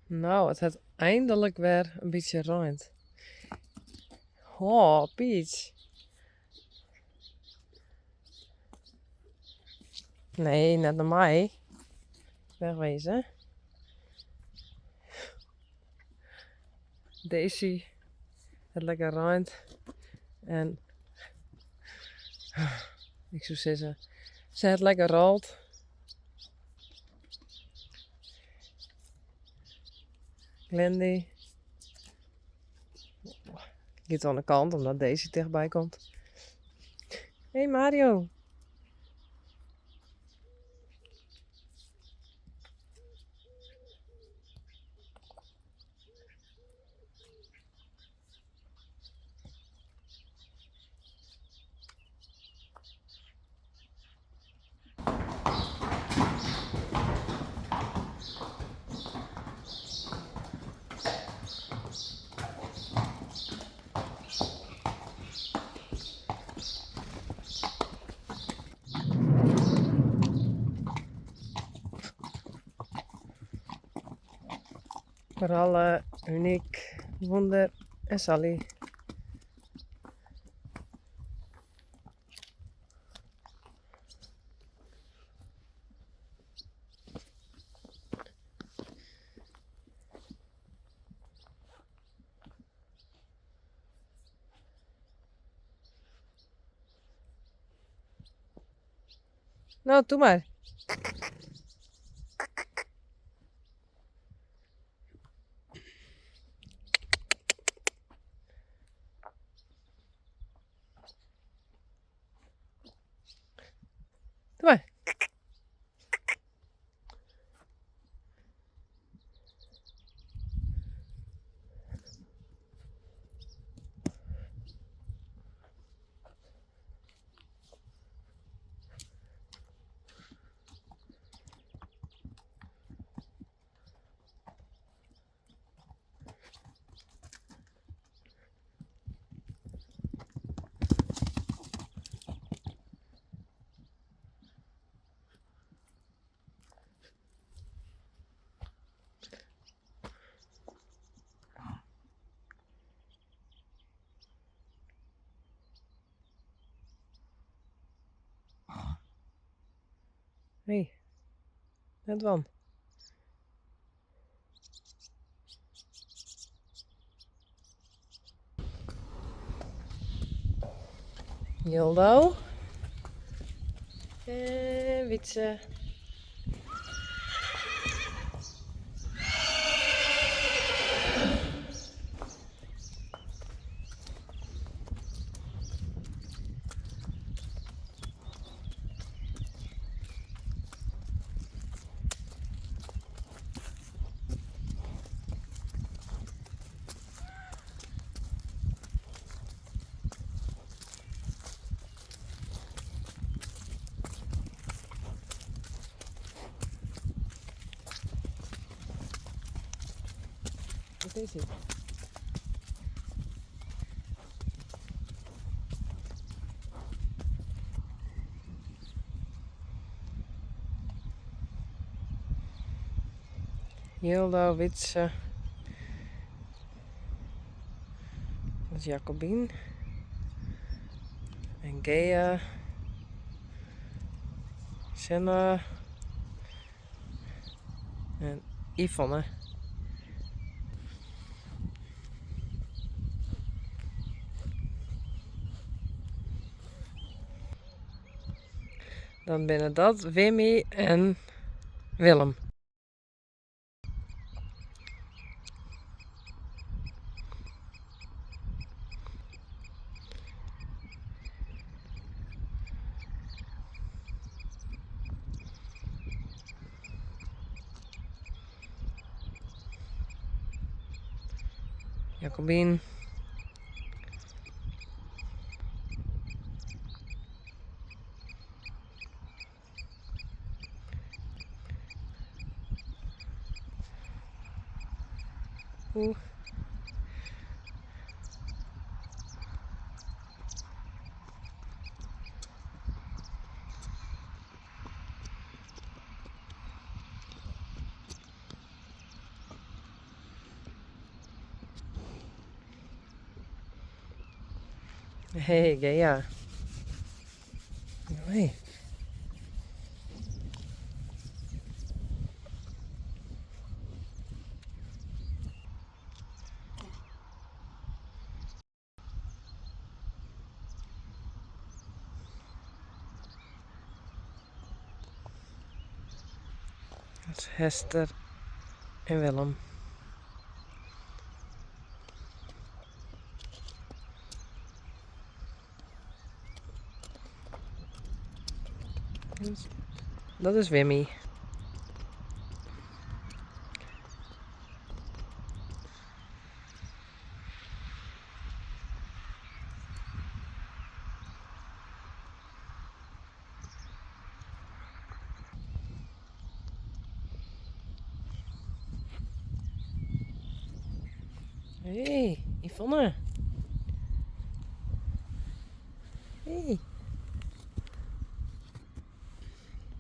Nou, het had eindelijk weer een beetje regend. Oh, Piet. Nee, net naar mij. Wegwezen. Daisy. Het lekker regent. En ik zou zeggen, ze het lekker rolt. Glendy. Gaat aan de kant omdat Daisy dichtbij komt. Hé Mario. Voor alle Uniek, Wonder en Sally. Nou, doe maar. Doe maar. Hé, net van. Jildo. En Wietse. Wat is het? Jildo, Witse. Dat is Jacobien. En Gea. Senna. En Yvonne. Dan binnen dat Wimmy en Willem. Jacobien. Oeh. Hey, Gea. Hoi. Dat is Hester en Willem. Dat is Wimmy. Hey, Yvonne. Hey.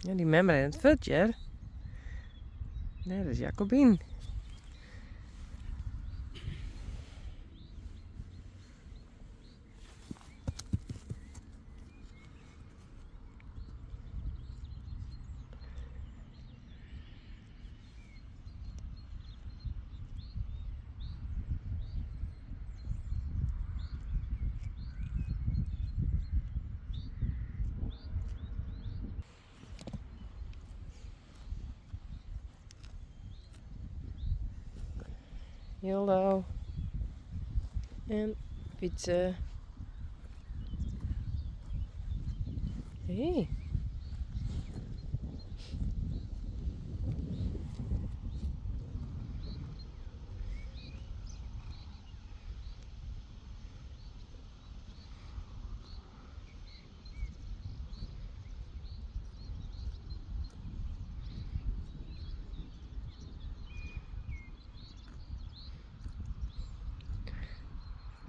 Ja, die member in het futje. Nee, dat is Jacobien. Hallo. En fietsen. Hey.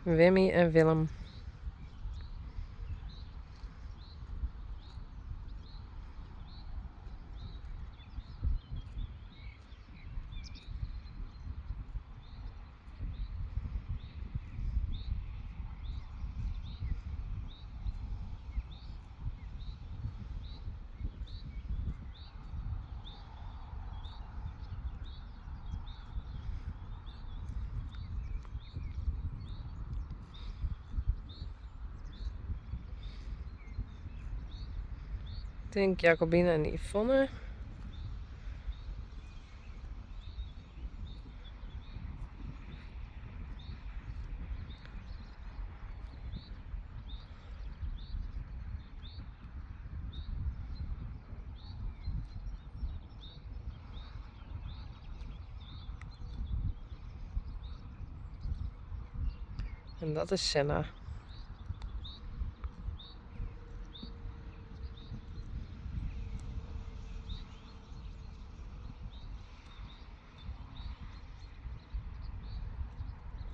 Wimmy en Willem. Ik denk Jacobine en Yvonne. En dat is Senna.